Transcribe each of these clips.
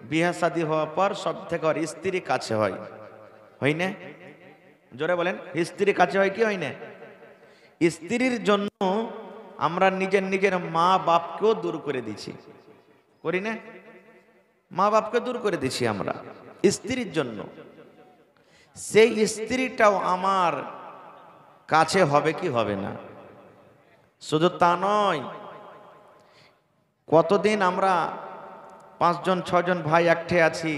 বিয়ে শাদী হওয়ার পর সব থেকে ওর স্ত্রী কাছে হয়, হয় না? জোরে বলেন, স্ত্রী কাছে হয় কি হয় না? স্ত্রীর জন্য আমরা নিজের নিজের মা বাপকেও দূর করে দিছি, করি না? মা বাপকে দূর করে দিছি আমরা স্ত্রীর জন্য। সেই স্ত্রীটাও আমার কাছে হবে কি হবে না? শুধু তা নয়, কতদিন আমরা 5 জন 6 জন ভাই একঠে আছি,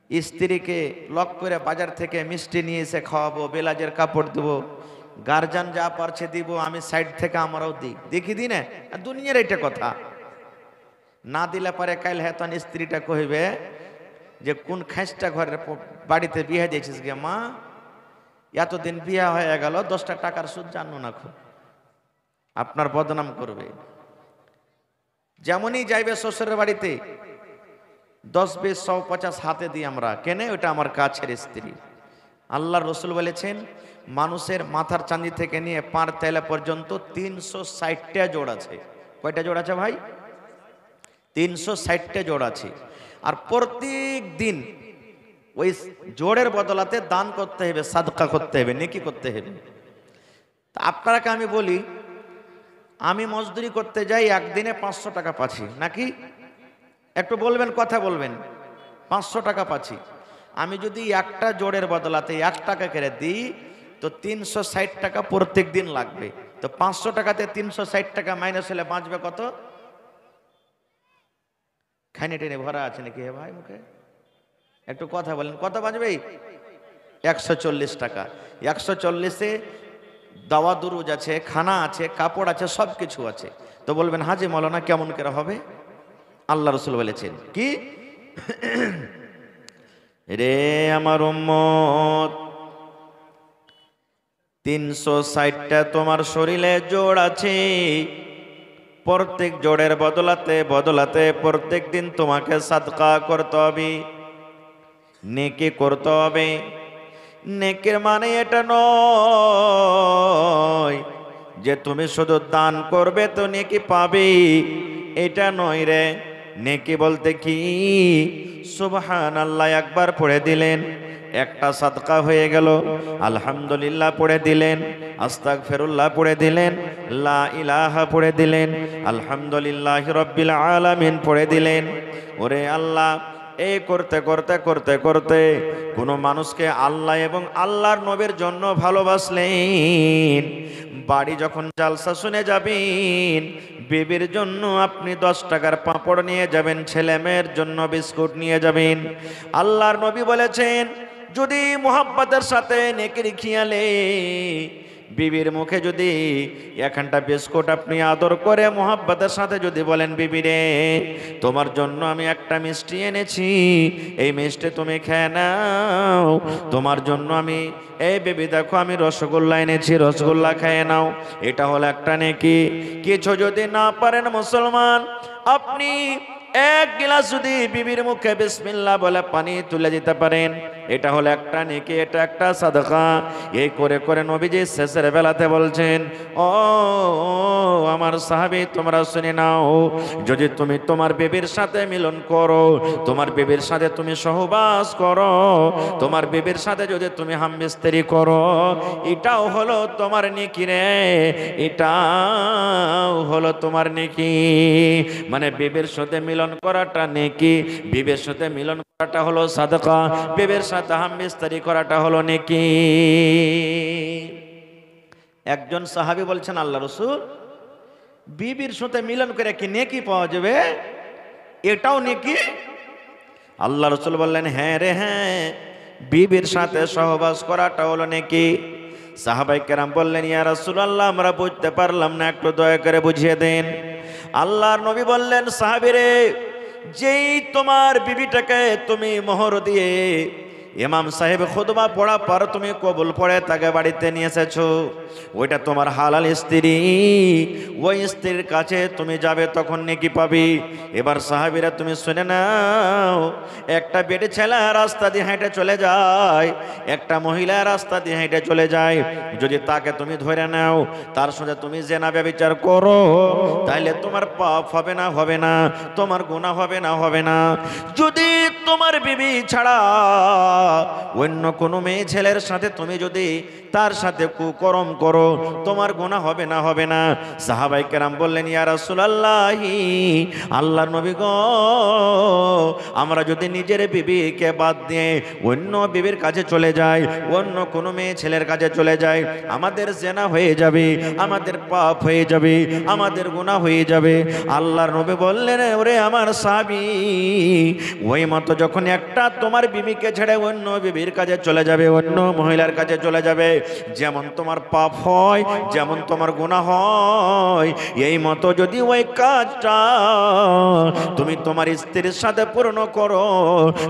স্ত্রীকে লক করে বাজার থেকে মিষ্টি নিয়ে এসে খাওয়াবো, বেলাজের কাপড় দেবো, গার্জান যা পারছে দিব, আমি সাইড থেকে আমরাও দিই, দেখি দিই না? দুনিয়ার এটা কথা। না দিলে পরে কাল হ্যাঁ তখন স্ত্রীটা কহিবে যে কোন খাঁসটা ঘরের বাড়িতে বিয়ে দিয়েছিস গে মা, এতদিন বিয়ে হয়ে গেল 10টা টাকার সুদ জানো না, খুব আপনার বদনাম করবে। যেমনই যাইবে শ্বশুরের বাড়িতে 10 20 100 50 হাতে দিই আমরা, কেনে? ওটা আমার কাছের স্ত্রী। আল্লাহর রসুল বলেছেন মানুষের মাথার চাঁদি থেকে নিয়ে পার তেলা পর্যন্ত 360টা জোড় আছে। কয়টা জোড় আছে ভাই? 360টা জোড় আছে। আর প্রত্যেক দিন ওই জোড়ের বদলাতে দান করতে হবে, সাদকা করতে হবে, নেকি করতে হবে। তা আপনারাকে আমি বলি, আমি মজদুরি করতে যাই, একদিনে 500 টাকা পাচ্ছি নাকি? একটু বলবেন, কথা বলবেন। 500 টাকা পাচ্ছি। আমি যদি একটা জোড়ের বদলাতে 1 টাকা করে দিই তো 360 টাকা প্রত্যেক দিন লাগবে। তো 500 টাকাতে 360 টাকা মাইনাস হলে বাঁচবে কত? খাইনে টেনে ভরা আছে নাকি হে ভাই মুখে? একটু কথা বলেন, কত বাঁচবে? 140 টাকা। 140-এ দাওয়া দুরুজ আছে, খানা আছে, কাপড় আছে, সব কিছু আছে। তো বলবেন হাজি মৌলানা কেমন করে হবে? আল্লাহ রসুল বলেছেন কি, রে আমার উম্মত, 360টা তোমার শরীরে জোড় আছে, প্রত্যেক জোড়ের বদলাতে বদলাতে প্রত্যেক দিন তোমাকে সাদকা করতে হবে, নেকি করতে হবে। নেকির মানে এটা নয় যে তুমি শুধু দান করবে তো নেকি পাবে, এটা নয় রে। নেকি বলতে কি, সুবহানাল্লাহ একবার পড়ে দিলেন, একটা সাদকা হয়ে গেল, আলহামদুলিল্লাহ পড়ে দিলেন, আস্তাগফিরুল্লাহ পড়ে দিলেন, লা ইলাহা পড়ে দিলেন, আলহামদুলিল্লাহি রাব্বিল আলামিন পড়ে দিলেন। ওরে আল্লাহ, এই করতে করতে করতে করতে কোনো মানুষকে আল্লাহ এবং আল্লাহর নবীর জন্য ভালোবাসলেন। বাড়ি যখন জালসা শুনে যাবেন, বেবির জন্য আপনি 10 টাকার পাঁপড় নিয়ে যাবেন, ছেলে মেয়ের জন্য বিস্কুট নিয়ে যাবেন। আল্লাহর নবী বলেছেন যদি মোহাব্বতের সাথে নেকির খেয়ালে বিবির মুখে যদি এখানটা বিস্কুট আপনি আদর করে মোহাব্বতের সাথে যদি বলেন বিবি রে তোমার জন্য আমি একটা মিষ্টি এনেছি, এই মিষ্টি তুমি খেয়ে নাও, তোমার জন্য আমি এই বেবি দেখো আমি রসগোল্লা এনেছি, রসগোল্লা খেয়ে নাও, এটা হলো একটা নেকি। কিছু যদি না পারেন মুসলমান, আপনি 1 গিলাস যদি বিবির মুখে বিসমিল্লাহ বলে পানি তুলে দিতে পারেন, এটা হলো একটা নেকি, এটা একটা সাদকা। এই করে করে নবীজি শেষের বেলাতে বলছেন, ও আমার সাহাবী তোমরা শুনে নাও, যদি তুমি তোমার বেবির সাথে মিলন করো, তোমার বেবির সাথে তুমি সহবাস করো, তোমার বেবির সাথে যদি তুমি হামবিস্তারি করো, এটাও হলো তোমার নেকি রে, এটাও হলো তোমার নেকি। মানে বেবির সাথে মিলন করাটা নেকি, বিবির সাথে মিলন করাটা হলো সাদকা, বিবির সাথে হামবিস্তারি করাটা হলো নেকি। একজন সাহাবী বলছেন আল্লাহ রাসূল, বিবির সাথে মিলন করে কি নেকি পাওয়া যাবে? এটাও নেকি? আল্লাহ রাসূল বললেন হ্যাঁ রে হ্যাঁ, বিবির সাথে সহবাস করাটা হলো নেকি। সাহাবায়ে কেরাম বললেন ইয়া রাসূলুল্লাহ আমরা বুঝতে পারলাম না, একটু দয়া করে বুঝিয়ে দেন। আল্লাহর নবী বললেন সাহাবীরে, যেই তোমার বিবিটাকে তুমি মোহর দিয়ে ইমাম সাহেব খুতবা পড়া পর তুমি কবুল পড়ে তাকে বাড়িতে নিয়ে এসেছো, ওইটা তোমার হালাল স্ত্রী, ওই স্ত্রীর কাছে তুমি যাবে তখন নেকি পাবি। এবার সাহাবীরা তুমি শুনে নাও, একটা বেটে ছেলে রাস্তা দিয়ে হেঁটে চলে যায়, একটা মহিলা রাস্তা দিয়ে হেঁটে চলে যায়, যদি তাকে তুমি ধরে নাও, তার সাথে তুমি জেনা ব্যভিচার করো, তাহলে তোমার পাপ হবে না? হবে না? তোমার গুনাহ হবে না? হবে না? যদি তোমার বিবি ছাড়া অন্য কোনো মেয়ে ছেলের সাথে তুমি যদি তার সাথে কুকরম করো, তোমার গুনাহ হবে না? হবে না? সাহাবায়ে কেরাম বললেন, ইয়া রাসূলুল্লাহ, আল্লাহর নবী গো, আমরা যদি নিজের বিবিকে বাদ দিয়ে অন্য বিবির কাছে চলে যাই, অন্য কোনো মেয়ে ছেলের কাছে চলে যাই, আমাদের জেনা হয়ে যাবে, আমাদের পাপ হয়ে যাবে, আমাদের গুনাহ হয়ে যাবে। আল্লাহর নবী বললেন, ওরে আমার সাহাবী, ওই মতো যখন একটা তোমার বিবিকে ছেড়ে অন্য বিবির কাছে চলে যাবে, অন্য মহিলার কাছে চলে যাবে, যেমন তোমার পাপ হয়, যেমন তোমার গুনাহ হয়, এই মতো যদি ওই কাজটা তুমি তোমার স্ত্রীর সাথে পূর্ণ করো,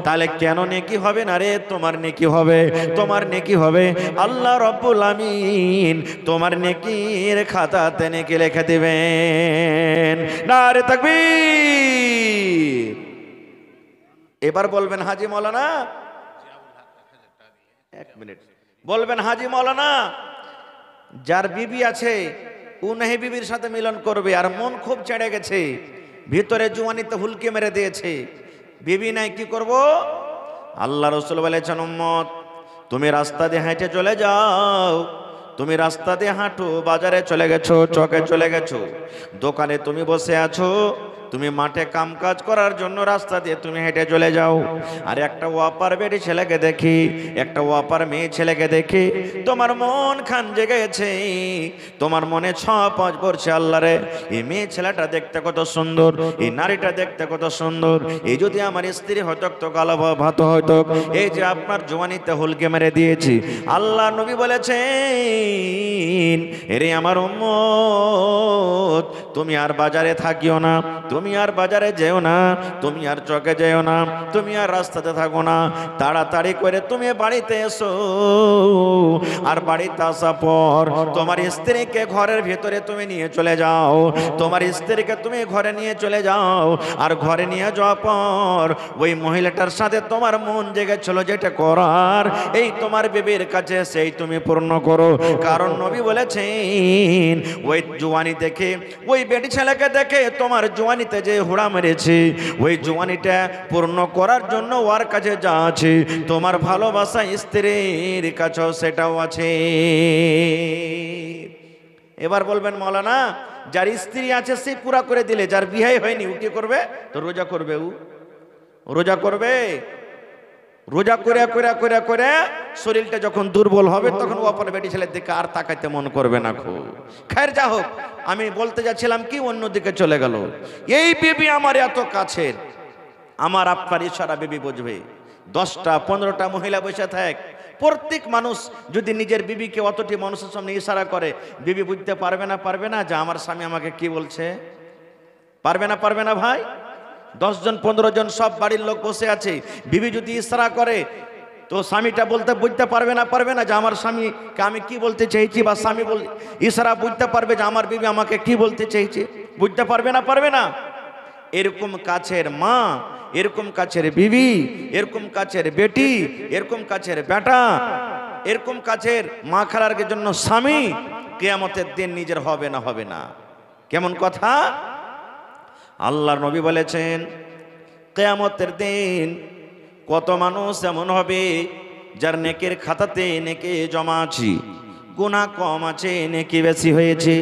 তাহলে কেন নেকি হবে না রে? তোমার নেকি হবে, তোমার নেকি হবে। আল্লাহ রাব্বুল আমিন তোমার নেকির খাতাতে নেকি লিখে দিবেন। নারে তাকবীর। এবার বলবেন, হাজী মাওলানা, এক মিনিট বলবেন, হাজী মাওলানা, যার বিবি আছে ও নাহি বিবির সাথে মিলন করবে, আর মন খুব চেড়ে গেছে, ভিতরে জুয়ানিতে হুলকি মেরে দিয়েছে, বিবি নাই, কি করব? আল্লাহ রাসূল বলেছেন, উম্মত, তুমি রাস্তা দিয়ে হেঁটে চলে যাও, তুমি রাস্তা দিয়ে হাঁটো, বাজারে চলে গেছো, চকে চলে গেছো, দোকানে তুমি বসে আছো, তুমি মাঠে কাম কাজ করার জন্য রাস্তা দিয়ে তুমি হেঁটে চলে যাও, আর একটা ওয়াপার বেটি ছেলেকে দেখি, একটা ওয়াপার মেয়ে ছেলেকে দেখি, তোমার মন খান জেগে গেছে, তোমার মনে ছপাঁচ পড়ছে, আল্লাহ রে, এই মেয়ে ছেলেটা দেখতে কত সুন্দর, এই নারীটা দেখতে কত সুন্দর, এই যদি আমার স্ত্রী হয়তো তো কালো ভাত হয়তো, এই যে আপনার জওয়ানিতে হুলকে মেরে দিয়েছি। আল্লাহ নবী বলেছেন, এরে আমার উম্মত, তুমি আর বাজারে থাকিও না, তুমি আর বাজারে যেও না, তুমি আর চকে যেও না, তুমি আর রাস্তাতে থাকো না, তাড়াতাড়ি করে তুমি বাড়িতে এসো, আর বাড়িতে আসার পর তোমার স্ত্রীকে ঘরের ভিতরে তুমি নিয়ে চলে যাও, তোমার স্ত্রীকে তুমি ঘরে নিয়ে চলে যাও, আর ঘরে নিয়ে যাওয়ার পর ওই মহিলাটার সাথে তোমার মন জেগেছিল যেটা করার, এই তোমার বিবির কাছে সেই তুমি পূর্ণ করো। কারণ নবী বলেছেন, ওই জওয়ানি দেখে, ওই বেটি ছেলেকে দেখে তোমার জওয়ানিতে যে হুড়া মেরেছে, ওই জওয়ানিটা পূর্ণ করার জন্য ওর কাছে যা আছে, তোমার ভালোবাসা স্ত্রীর কাছেও সেটাও আছে। এবার বলবেন, মাওলানা, যার স্ত্রী আছে সে পুরা করে দিলে, যার বিয়ে হয়নি ও কি করবে? তো রোজা করবে, ও রোজা করবে, রোজা করে করে করে করে শরীরটা যখন দুর্বল হবে, তখন ও অপর বেটি ছেলের দিকে আর তাকাইতে মন করবে না। খুব খায়ের, যা হোক, আমি বলতে যাচ্ছিলাম কি, অন্যদিকে চলে গেল। এই বিবি আমার এত কাছের, আমার আপনার ইশারা বিবি বুঝবে। 10টা 15টা মহিলা বসে থাক, প্রত্যেক মানুষ যদি নিজের বিবিকে অতটি মানুষের সামনে ইশারা করে, বিবি বুঝতে পারবে না? পারবে না যে আমার স্বামী আমাকে কি বলছে? পারবে না? পারবে না ভাই? 10 জন 15 জন সব বাড়ির লোক বসে আছে, বিবি যদি ইশারা করে, তো স্বামীটা বুঝতে পারবে না? পারবে না যে আমার স্বামীকে আমি কি বলতে চাইছি, বা স্বামী ইশারা বুঝতে পারবে যে আমার বিবি আমাকে কি বলতে চাইছে? বুঝতে পারবে না? পারবে না? এরকম কাছের মা, এরকম কাছের বিবি, এরকম কাছের বেটি, এরকম কাছের বেটা, এরকম কাছের মা খালার জন্য স্বামী কিয়ামতের দিন নিজের হবে না? হবে না? কেমন কথা! আল্লাহর নবী বলেছেন, কিয়ামতের দিন কত মানুষ এমন হবে যার নেকের খাতাতে নেকি জমা আছে, গুনাহ কম আছে, নেকি বেশি হয়েছে।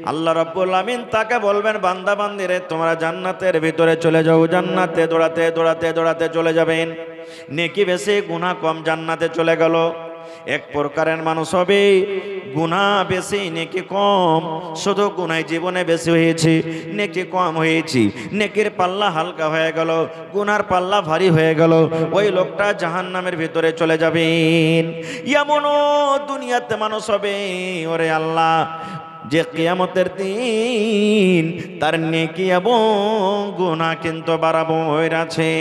আল্লাহ রাব্বুল আমিন তাকে বলবেন, বান্দা বান্দিরে, তোমরা জান্নাতের ভিতরে চলে যাও, জান্নাতে দৌড়াতে দৌড়াতে দৌড়াতে চলে যাবেন, নেকি বেশি গুনাহ কম, জান্নাতে চলে গেল। এক প্রকারের মানুষ হবে, গুনাহ বেশি নেকি কম, শুধু গুনাহ জীবনে বেশি হয়েছে, নেকি কম হয়েছে, নেকির পাল্লা হালকা হয়ে গেল, গুনার পাল্লা ভারী হয়ে গেল, ওই লোকটা জাহান্নামের ভিতরে চলে যাবেন। এমনও দুনিয়াতে মানুষ হবে, ওরে আল্লাহ, যে কিয়ামতের দিন তার নেকি এবং গুনাহ কিন্তু বরাবর আছে।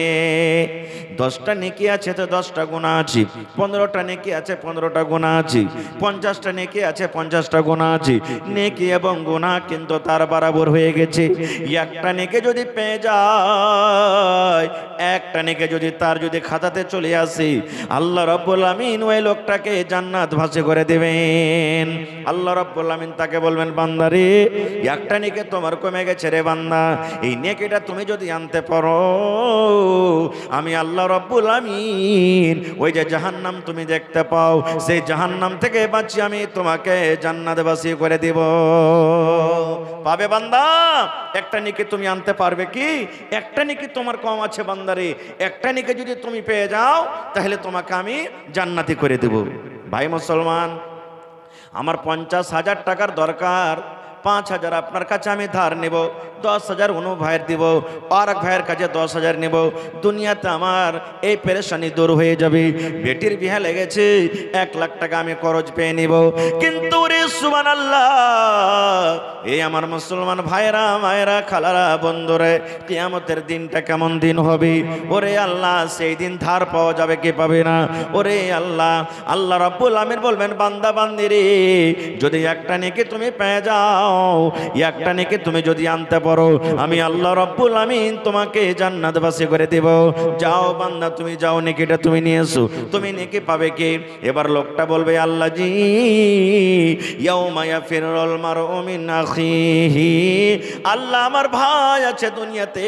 10টা নেকি আছে তো 10টা গুনাহ আছে, 15টা নেকি আছে 15টা গুনাহ আছে, 50টা নেকি আছে 50টা গুনাহ আছে। নেকি এবং গুনাহ কিন্তু তার বরাবর হয়ে গেছে। একটা নেকি যদি পেয়ে যায়, একটা নেকি যদি তার যদি খাতাতে চলে আসে, আল্লাহ রাব্বুল আমিন ওই লোকটাকে জান্নাত ভাসি করে দেবেন। আল্লাহ রাব্বুল আমিন তাকে বলবেন, বান্দারে একটা নেকি তোমার কমে গেছে রে বান্দা, এই নেকিটা তুমি যদি আনতে পারো, আমি আল্লাহ রাব্বুল আমিন ওই যে জাহান্নাম তুমি দেখতে পাও, সেই জাহান্নাম থেকে বাঁচিয়ে আমি তোমাকে জান্নাত বাসি করে দেব। পাবে বান্দা? একটা নেকি তুমি আনতে পারবে কি? একটা নেকি তোমার কম আছে বান্দারে, একটা নেকি যদি তুমি পেয়ে যাও তাহলে তোমাকে আমি জান্নাতি করে দেব। ভাই মুসলমান, আমার 50,000 টাকার দরকার, 5,000 আপনার কাছে আমি ধার নেব, 10,000 অন্য ভাইয়ের দিব, আর এক ভাইয়ের কাছে 10,000 নেব। দুনিয়াতে আমার এই পেরেশানি দূর হয়ে যাবে। বেটির বিয়ে লেগেছে, 1 লাখ টাকা আমি খরচ পেয়ে নিব। কিন্তু রে সুবহানাল্লাহ, এই আমার মুসলমান ভাইরা, মায়েরা, খালারা, বন্ধুরে, কিয়ামতের দিনটা কেমন দিন হবে? ওরে আল্লাহ, সেই দিন ধার পাওয়া যাবে কি পাবে না? ওরে আল্লাহ, আল্লাহ রাব্বুল আমিন বলবেন, বান্দা বান্দিরে, যদি একটা নেকি তুমি পেয়ে যাও, একটা নেকি তুমি যদি আনতে পারো, আমি আল্লাহ রাব্বুল আমিন তোমাকে জান্নাতবাসী করে দেব। যাও বান্দা, তুমি যাও, নেকিটা তুমি নিয়ে এসো। তুমি নেকি পাবে কি? এবার লোকটা বলবে, আল্লাহ জি, ইয়াউমা ইয়াফিরুল মারউ মিন আখিহি, আল্লাহ আমার ভাই আছে দুনিয়াতে,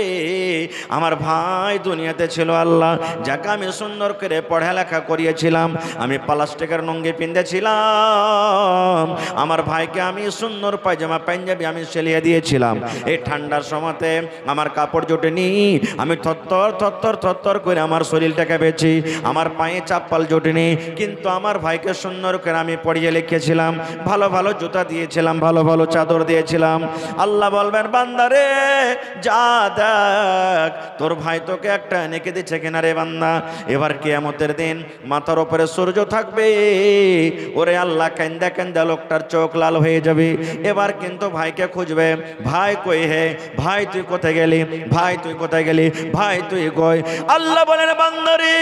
আমার ভাই দুনিয়াতে ছিল আল্লাহ, যাকে আমি সুন্দর করে পড়ালেখা করিয়েছিলাম, আমি প্লাস্টিকের লুঙ্গি পিঁধেছিলাম, আমার ভাইকে আমি সুন্দর পায়জামা পাঞ্জাবি আমি সেলিয়ে দিয়েছিলাম। এই ঠান্ডার সময়তে আমার কাপড় জোটেনি, আমি থরথর থরথর থরথর করে আমার শরীরটাকে বেছি, আমার পায়ে চাপ্পাল জোটেনি, কিন্তু আমার ভাইকে সুন্দর করে আমি পড়িয়ে লিখেছিলাম, ভালো ভালো জুতা দিয়েছিলাম, ভালো ভালো চাদর দিয়েছিলাম। আল্লাহ বলবেন, বান্দারে যা দেখ তোর ভাই তোকে একটা নেকি দিচ্ছে কিনা রে বান্দা। এবার কিয়ামতের দিন মাথার উপরে সূর্য থাকবে, ওরে আল্লাহ, কান্দা কান্দা লোকটার চোখ লাল হয়ে যাবে। এবার কিন্তু ভাইকে খুঁজবে, ভাই কই হে, ভাই তুই কোথায় গেলি, ভাই তুই কোথায় গেলি, ভাই তুই কই? আল্লাহ বলেন, বান্দারে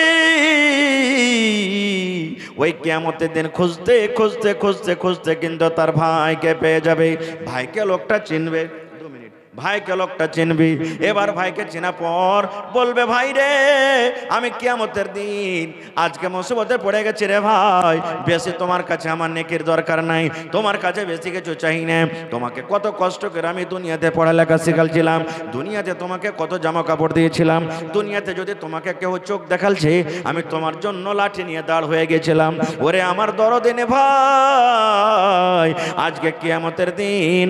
ওই কিয়ামতের দিন খুঁজতে খুঁজতে খুঁজতে খুঁজতে কিন্তু তার ভাইকে পেয়ে যাবে। ভাইকে লোকটা চিনবে, ভাইকে লোকটা চিনবি। এবার ভাইকে চেনা পর বলবে, ভাই রে, আমি কিয়ামতের দিন আজকে মুসিবতে পড়ে গেছি রে ভাই, বেশি তোমার কাছে আমার নেকির দরকার নাই, তোমার কাছে বেশি কিছু চাই না। তোমাকে কত কষ্ট করে আমি দুনিয়াতে পড়ালেখা শিখালছিলাম, দুনিয়াতে তোমাকে কত জামা কাপড় দিয়েছিলাম, দুনিয়াতে যদি তোমাকে কেউ চোখ দেখালছে, আমি তোমার জন্য লাঠি নিয়ে দাঁড় হয়ে গেছিলাম। ওরে আমার দরদে নে ভাই, আজকে কিয়ামতের দিন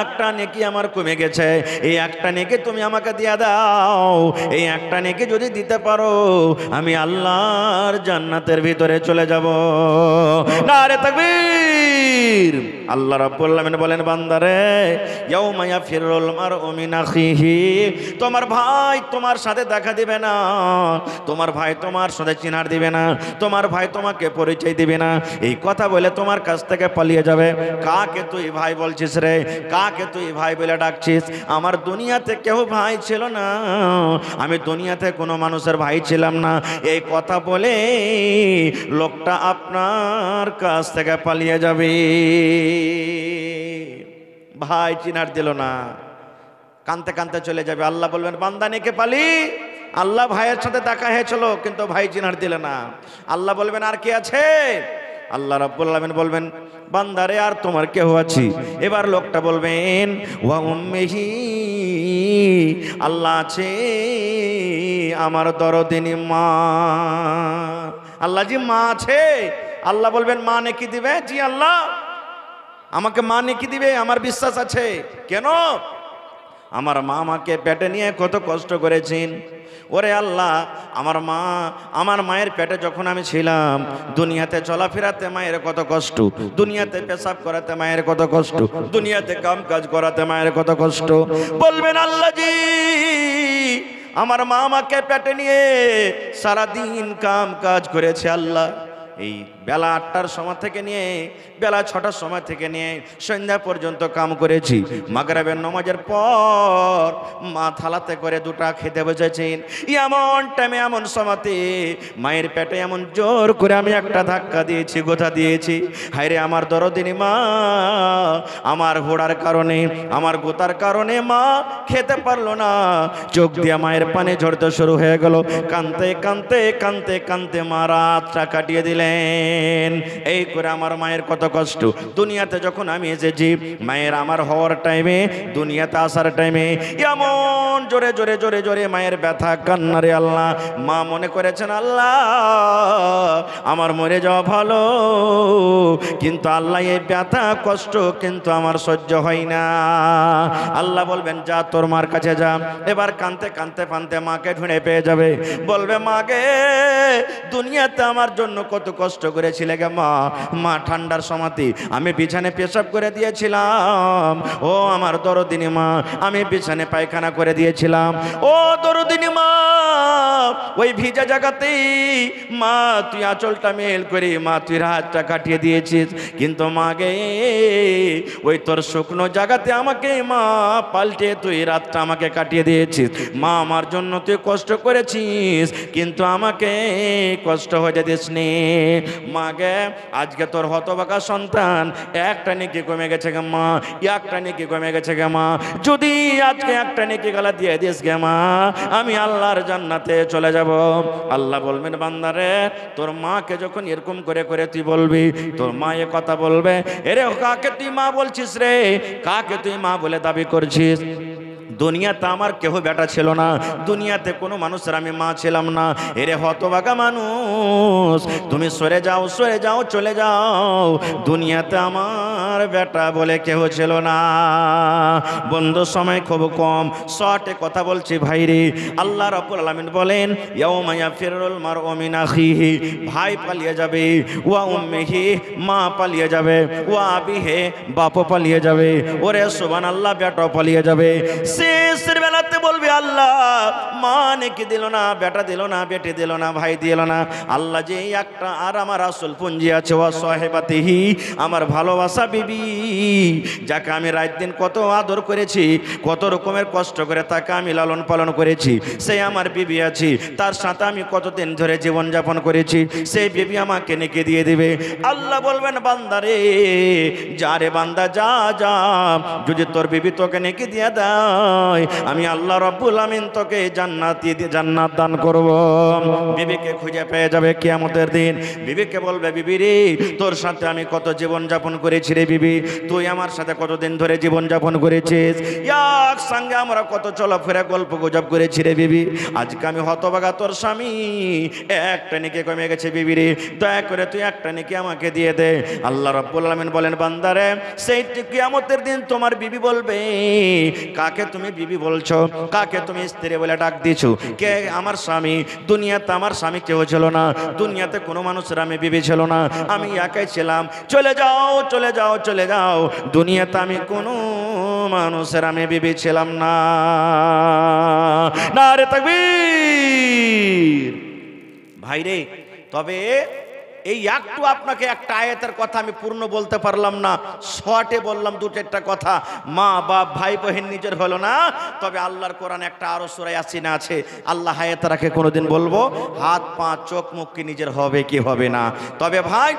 একটা নেকি আমার কমে গেছে, এই একটা নেকি তুমি আমাকে দিয়ে দাও। এই একটা নেকি যদি দিতে পারো, আমি আল্লাহর জান্নাতের ভিতরে চলে যাব। নারে তাকবীর! আল্লাহ রাব্বুল আমিন বলেন, বান্দারে ইয়াউমা ইয়াফিরুল মারউ মিন আখিহি, তোমার ভাই তোমার সাথে দেখা দিবে না, তোমার ভাই তোমার সাথে চিনার দিবে না, তোমার ভাই তোমাকে পরিচয় দিবে না, এই কথা বলে তোমার কাছ থেকে পালিয়ে যাবে। কাকে তুই ভাই বলছিস রে, কাকে তুই ভাই বলে ডাকছিস? আমার দুনিয়াতে কেউ ভাই ছিল না, আমি দুনিয়াতে কোনো মানুষের ভাই ছিলাম না। এই কথা বলে লোকটা আপনার কাছ থেকে পালিয়ে যাবে। ভাই চিনার দিল না, কানতে কানতে চলে যাবে। আল্লাহ বলবেন, বান্দা নেকে পালি, আল্লাহ ভাইয়ের সাথে দেখা হয়েছিল কিন্তু ভাই চিনার দিলে না। আল্লাহ বলবেন, আর কি আছে? আল্লাহ রাব্বুল আলামিন বলবেন, বান্দারে আর তোমার কেউ আছে? এবার লোকটা বলবেন, ওয়া উম্মিহি, আল্লাহ আছে আমার দরদিনী মা। আল্লাহ জি মা আছে। আল্লাহ বলবেন, মা নেকি দিবে? জি আল্লাহ, আমাকে মা নেকি দিবে, আমার বিশ্বাস আছে। কেন? আমার মা আমাকে পেটে নিয়ে কত কষ্ট করেছেন। ওরে আল্লাহ, আমার মায়ের পেটে যখন আমি ছিলাম, দুনিয়াতে চলাফেরাতে মায়ের কত কষ্ট, দুনিয়াতে পেশাব করাতে মায়ের কত কষ্ট, দুনিয়াতে কাম কাজ করাতে মায়ের কত কষ্ট। বলবেন, আল্লাহ জি আমার মা আমাকে পেটে নিয়ে সারাদিন কাম কাজ করেছে, আল্লাহ এই বেলা 8টার সময় থেকে নিয়ে বেলা 6টার সময় থেকে নিয়ে সন্ধ্যা পর্যন্ত কাম করেছি। মাগরিবের নামাজের পর মা থালাতে করে দুটা খেতে বসেছেন। এমন টাইমে এমন সময়তে মায়ের পেটে এমন জোর করে আমি একটা ধাক্কা দিয়েছি, গোথা দিয়েছি। হায়রে আমার দরদিনী মা, আমার ঘোড়ার কারণে, আমার গোতার কারণে মা খেতে পারলো না। চোখ দিয়ে মায়ের পানি ঝরতে শুরু হয়ে গেল। কানতে কানতে কানতে কানতে মা রাতটা কাটিয়ে দিলেন। এই করে আমার মায়ের কত কষ্ট। দুনিয়াতে যখন আমি এসেছি, মায়ের আমার হওয়ার টাইমে, দুনিয়াতে আসার টাইমে এমন জোরে জোরে জোরে জোরে মায়ের ব্যথা কান্নারে আল্লাহ। মা মনে করেছেন আল্লাহ আমার মরে যাওয়া ভালো, কিন্তু আল্লাহ এই ব্যথা কষ্ট কিন্তু আমার সহ্য হয় না। আল্লাহ বলবেন যা তোর মার কাছে যা। এবার কানতে কানতে কানতে মাকে ঢুঁড়ে পেয়ে যাবে। বলবে মাকে দুনিয়াতে আমার জন্য কত কষ্ট করেছিলে গে মা। মা ঠান্ডার সময়তে আমি বিছানে পেশাব করে দিয়েছিলাম। ও আমার দরদিনী মা, আমি বিছানে পায়খানা করে দিয়েছিলাম। ও দরদিনী মা, ওই ভিজা জায়গাতেই মা তুই আঁচলটা মেল করে মা তুই হাতটা কাটিয়ে দিয়েছিস। কিন্তু মাগে ওই তোর শুকনো জায়গাতে আমাকে মা পাল্টে তুই রাতটা আমাকে কাটিয়ে দিয়েছিস। মা আমার জন্য তুই কষ্ট করেছিস, কিন্তু আমাকে কষ্ট হয়ে দিস নি। মাগে আজকে তোর হতভাগা সন্তান একটা নেকি কমে গেছে গে মা, একটা নেকি কমে গেছে গে মা। যদি আজকে একটা নেকি গালা দিয়ে দিস গে মা, আমি আল্লাহর জান্নাতে চলে যাব। আল্লাহ বলবেন বান্দারে তোর মাকে যখন এরকম করে করে তুই বলবি, তোর মা এ কথা বলবে, এরে কাকে তুই মা বলছিস রে, কাকে তুই মা বলে দাবি করছিস? দুনিয়াতে আমার কেহ বেটা ছিল না, দুনিয়াতে কোনো মানুষের আমি মা ছিলাম না। এরে হতভাগা মানুষ, তুমি সরে যাও, সরে যাও, চলে যাও। দুনিয়াতে আমার বেটা বলে কেহ ছিল না। বন্ধু সময় খুব কম, শর্টে কথা বলছি ভাইরে। আল্লাহ রাব্বুল আলামিন বলেন ইয়াউমা ইয়াফিরুল মারউ মিন আখিহি, ভাই পালিয়ে যাবে। ওয়া উম্মিহি, মা পালিয়ে যাবে। ওয়া আবিহি, বাপ পালিয়ে যাবে। ওরে সুবহানাল্লাহ, বেটা পালিয়ে যাবে। শেষের বেলাতে বলবে আল্লাহ মা নেকি দিল না, বেটা দিল না, বেটে দিল না, ভাই দিল না। আল্লাহ যে একটা আর আমার আসল পুঞ্জি আছে, ওয়া সাহেবাতিহি, আমার ভালোবাসা বিবি, যাকে আমি রাত দিন কত আদর করেছি, কত রকমের কষ্ট করে তাকে আমি লালন পালন করেছি, সেই আমার বিবি আছে। তার সাথে আমি কতদিন ধরে জীবনযাপন করেছি, সেই বিবি আমাকে নেকি দিয়ে দিবে। আল্লাহ বলবেন বান্দারে যা রে বান্দা যা যা, যদি তোর বিবি তোকে নেকি দিয়ে দেয়, আমি আল্লাহ রাব্বুল আমিন তোকে জান্নাত দান করব। বিবিকে খুঁজে পেয়ে যাবে কিয়ামতের দিন। বিবিকে বলবে বিবি রে তোর সাথে আমি কত জীবন যাপন করেছি রে বিবি, তুই আমার সাথে কতদিন ধরে জীবন যাপন করেছিস, এক সঙ্গে আমরা কত চলাফেরা গল্প গুজব করেছি রে বিবি। আজকে আমি হতভাগা তোর স্বামী, একটা নেকি কমে গেছে বিবি রে, দয়া করে তুই একটা নেকি আমাকে দিয়ে দে। আল্লাহ রাব্বুল আমিন বলেন বান্দারে সেই কিয়ামতের দিন তোমার বিবি বলবে কাকে তুমি বিবি বলছো, কাকে তুমি স্ত্রী বলে ডাক দিছো, কে আমার স্বামী? দুনিয়াতে আমার স্বামী কেউ ছিল না, দুনিয়াতে কোনো মানুষের আমি বিবি ছিল না, আমি একাই ছিলাম। চলে যাও, চলে যাও, চলে যাও, দুনিয়াতে আমি কোনো মানুষের আমি বিবি ছিলাম না। নারে তাকবীর। ভাইরে তবে এই একটু আপনাকে একটা আয়াতের কথা আমি পূর্ণ বলতে পারলাম না, শর্টে বললাম দু চারটা কথা। মা বাপ ভাই বোন নিজের হলো না, তবে আল্লাহর কোরআন একটা আরো সূরা ইয়াসিন আছে, আল্লাহ আয়াত রাখে কোনোদিন বলবো হাত পা চোখ মুখ কি নিজের হবে কি হবে না। তবে ভাই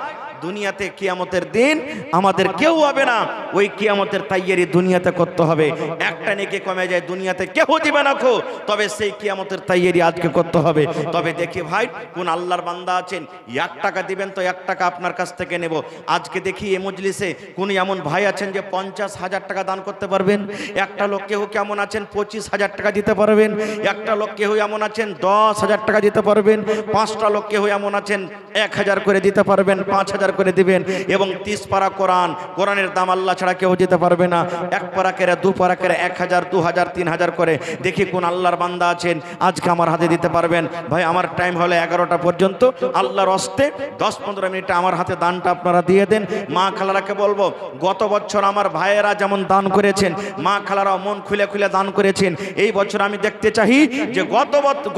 দুনিয়াতে কিয়ামতের দিন আমাদের কেউ হবে না, ওই কিয়ামতের তাইয়ারি দুনিয়াতে করতে হবে। একটা নেকি কমে যায় দুনিয়াতে কেউ দিবে না খো, তবে সেই কিয়ামতের তাইয়ারি আজকে করতে হবে। তবে দেখি ভাই কোন আল্লাহর বান্দা আছেন 1 টাকা দিবেন তো 1 টাকা আপনার কাছ থেকে নেব। আজকে দেখি এই মজলিসে কোন এমন ভাই আছেন যে 50,000 টাকা দান করতে পারবেন। একটা লোক কেউ কেমন আছেন 25,000 টাকা দিতে পারবেন। একটা লোক কেউ এমন আছেন 10,000 টাকা দিতে পারবেন। 5টা লোক কেউ এমন আছেন 1,000 করে দিতে পারবেন, 5,000 করে দিবেন এবং 30 পারা কোরআন, কোরআনের দাম আল্লাহ ছাড়া কেউ দিতে পারবে না। 1 পারা করে 2 পারা করে 1000, 2000, 3000 করে দেখি কোন আল্লাহর বান্দা আছেন আজকে আমার হাতে দিতে পারবেন। ভাই আমার টাইম হলো 11টা পর্যন্ত, আল্লাহর হস্তে 10-15 মিনিটে আমার হাতে দানটা আপনারা দিয়ে দেন। মা খালারাকে বলবো গত বছর আমার ভাইয়েরা যেমন দান করেছেন, মা খালারাও মন খুলে খুলে দান করেছেন। এই বছর আমি দেখতে চাই যে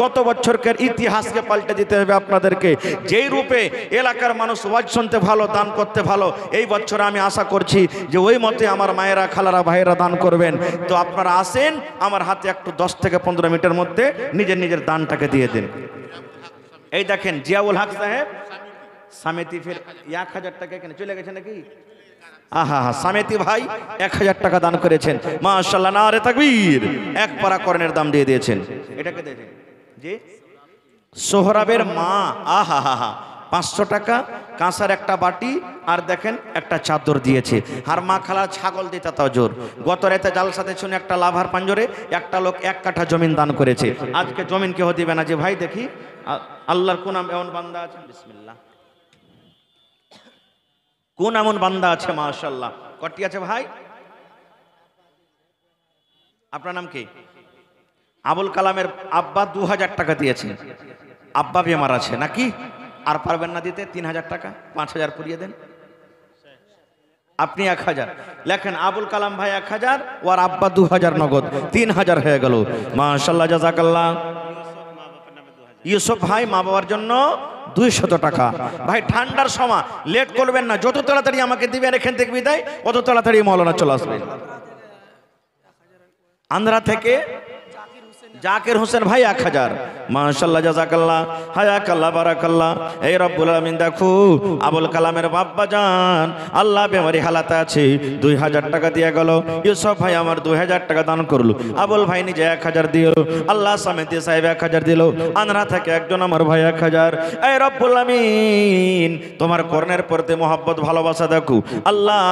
গত বছরকার ইতিহাসকে পাল্টে দিতে হবে আপনাদেরকে। যেই রূপে এলাকার মানুষ ওয়াজ শুনতে ভালো, দান করতে ভালো, এই বছর আমি আশা করছি যে ওই মতে আমার মায়েরা খালারা ভাইয়েরা দান করবেন। তো আপনারা আসেন আমার হাতে একটু 10 থেকে 15 মিনিটের মধ্যে নিজের নিজের দানটাকে দিয়ে দিন। এই দেখেন জিয়াউল হক সাহেব সামেতি ফের 1000 টাকা এখানে চলে গেছে নাকি? আহা হা, সামেতি ভাই 1000 টাকা দান করেছেন, মাশাআল্লাহ, নারে তাকবীর। 1 পারা কোরআনের দাম দিয়ে দিয়েছেন। এটাকে দেখেন জি সোহরাবের মা, আহা হা হা, 500 টাকা, কাঁসার একটা বাটি আর দেখেন একটা চাদর দিয়েছে। আর মা খালা ছাগল দিতে তাও জোর। গত রাতে জালসাতে শুনে একটা লাভার পাঞ্জরে একটা লোক 1 কাঠা জমিন দান করেছে। আজকে জমিন কেউ দিবে না যে ভাই দেখি আল্লাহর কোন এমন বান্দা আছে, বিসমিল্লাহ, কোন এমন বান্দা আছে মাশাআল্লাহ। কটি আছে ভাই? আপনার নাম কি? আবুল কালামের আব্বা 2000 টাকা দিয়েছেন। আব্বা বেমার আছে নাকি? আর পারবেন না দিতে? 3000 টাকা, 5000 পুরিয়ে দেন। আপনি 1000 লেখেন, আবুল কালাম ভাই 1000, ওর আব্বা 2000 নগদ, 3000 হয়ে গেল। মাশাআল্লাহ, জাযাকাল্লাহ। ইউসুফ ভাই মা বাবার জন্য 200 টাকা। ভাই ঠান্ডার সময় লেট করবেন না, যত তাড়াতাড়ি আমাকে দিবেন এখান থেকে বিদায়, অত তাড়াতাড়ি মৌলানা চলে আসবেন। আন্ধ্রা থেকে জাকির হোসেন ভাই 1000, মাশাআল্লাহ, জাযাকাল্লাহ, হায়াকাল্লাহ, বারাকাল্লাহ। এই রব্বুল আলামিন দেখো আবুল কালামের বাপ্পা জান আল্লাহ বেমারি হালাতে আছে, 2000 টাকা দিয়ে গেল। ইউসুফ ভাই আমার 2000 টাকা দান করলো, আবুল ভাই নিজে 1000 দিল, আল্লাহ সামেতি সাহেব 1000 দিল, আন্ধ্রা থেকে একজন আমার ভাই 1000। এই রব্বুল আলামিন তোমার কোরআনের প্রতি মহব্বত ভালোবাসা দেখো আল্লাহ,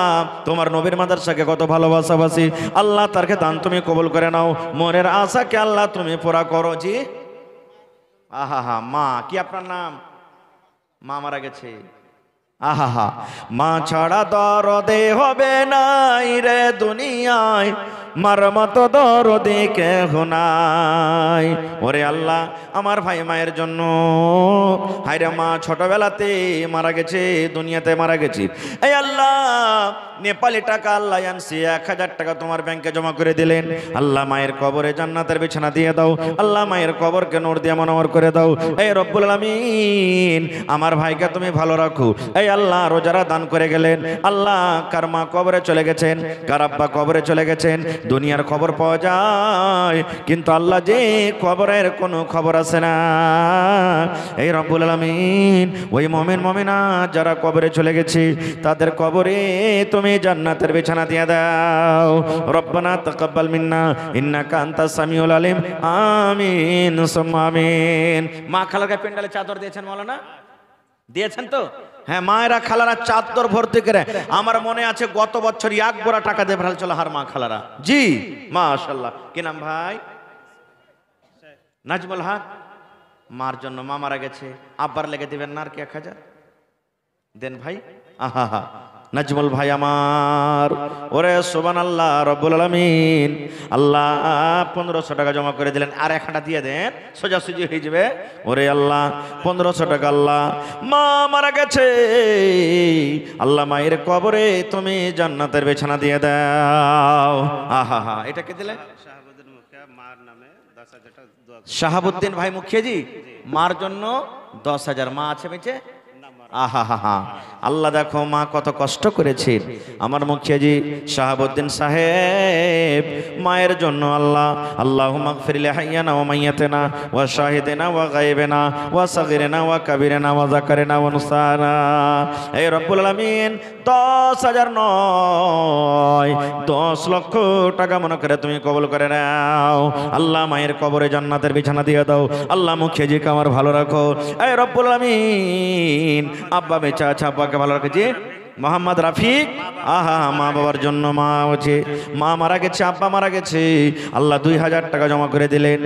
তোমার নবীর মাদ্রাসাকে কত ভালোবাসাবাসি আল্লাহ, তারকে দান তুমি কবুল করে নাও, মনের আশাকে আল্লাহ তুমি পুরা করো। জি আহা হা, মা কি আপনার নাম? মা মারা গেছে, আহা হা, মা ছাড়া দরদে হবে নাই রে দুনিয়ায়, মার মতো দরদে কেহ নাই। ওরে আল্লাহ আমার ভাই মায়ের জন্য, হায়রে মা ছোটবেলাতে মারা গেছে, দুনিয়াতে মারা গেছে। এই আল্লাহ নেপালি টাকা আল্লাহ আনছি 1000 টাকা তোমার ব্যাংকে জমা করে দিলেন। আল্লাহ মায়ের কবরে জান্নাতের বিছানা দিয়ে দাও, আল্লাহ মায়ের কবরকে নূর দিয়ে মনোহর করে দাও। এই রব্বুল আলামিন আমার ভাইকে তুমি ভালো রাখো। এই আল্লাহ আরো যারা দান করে গেলেন, আল্লাহ কার মা কবরে চলে গেছেন, কার আব্বা কবরে চলে গেছেন, দুনিয়ার খবর পাওয়া যায় কিন্তু আল্লাহ যে কবরের কোনো খবর আছে না। এই রব্বুল আলামিন ওই মুমিন মুমিনা যারা কবরে চলে গেছে তাদের কবরে তুমি জান্নাতের বিছানা দিয়ে দাও। রব্বানা তাকাব্বাল মিন্না ইন্নাকা আনতাস সামিউল আলিম, আমিন সুম্মা আমিন। মা খালাকে পেন্ডালে চাদর দিয়েছেন মাওলানা? দিয়েছেন তো? হ্যাঁ, মায়েরা খালারা চাদর ভর্তি করে, আমার মনে আছে গত বছর 1 বোরা টাকা দিয়ে ফেল চলো হার মা খালারা। জি মাশাআল্লাহ। কি নাম ভাই? নাজমুল হক। মার জন্য, মা মারা গেছে, আব্বার লেগে দিবেন না আর কি 1000 দেন ভাই। আহা হা, নাজমুল ভাই আমার, ওরে সুবহানাল্লাহ রব্বুল আলামিন, আল্লাহ 1500 টাকা জমা করে দিলেন, আর 1 দিয়ে দেন সোজাসুজি হয়ে যাবে। ওরে আল্লাহ 1500 টাকা, আল্লাহ মা মারা গেছে, আল্লাহ মায়ের কবরে তুমি জান্নাতের বিছানা দিয়ে দাও। আহা হা, এটা কে দিলেন? শাহাবুদ্দিন ভাই মুখিয়াজি, মার জন্য 10,000। মা আছে বেঁচে? আহা হা হা, আল্লাহ দেখো মা কত কষ্ট করেছে। আমার মুখিয়াজি শাহাবুদ্দিন সাহেব মায়ের জন্য আল্লাহ, আল্লাহুম্মা গফির লি হাইয়ানা ওয়া মাইয়াতিনা ওয়া শাহিদিনা ওয়া গায়বিনা ওয়া সাগিরিনা ওয়া কাবিরিনা ওয়া যাকারিনা ওয়া উনসানা। এই রব্বুল আলামিন 10,000 নয় 10 লক্ষ টাকা মনে করে তুমি কবুল করে নাও। আল্লাহ মায়ের কবরে জান্নাতের বিছানা দিয়ে দাও। আল্লাহ মুখিয়াজিকে আমার ভালো রাখো। এই রব্বুল আলামিন আব্বা বেঁচে আছে, আব্বাকে ভালো রেখেছি। মোহাম্মদ রাফিক, আহা মা বাবার জন্য, মা হচ্ছে, মা মারা গেছে, আব্বা মারা গেছে, আল্লাহ 2000 টাকা জমা করে দিলেন।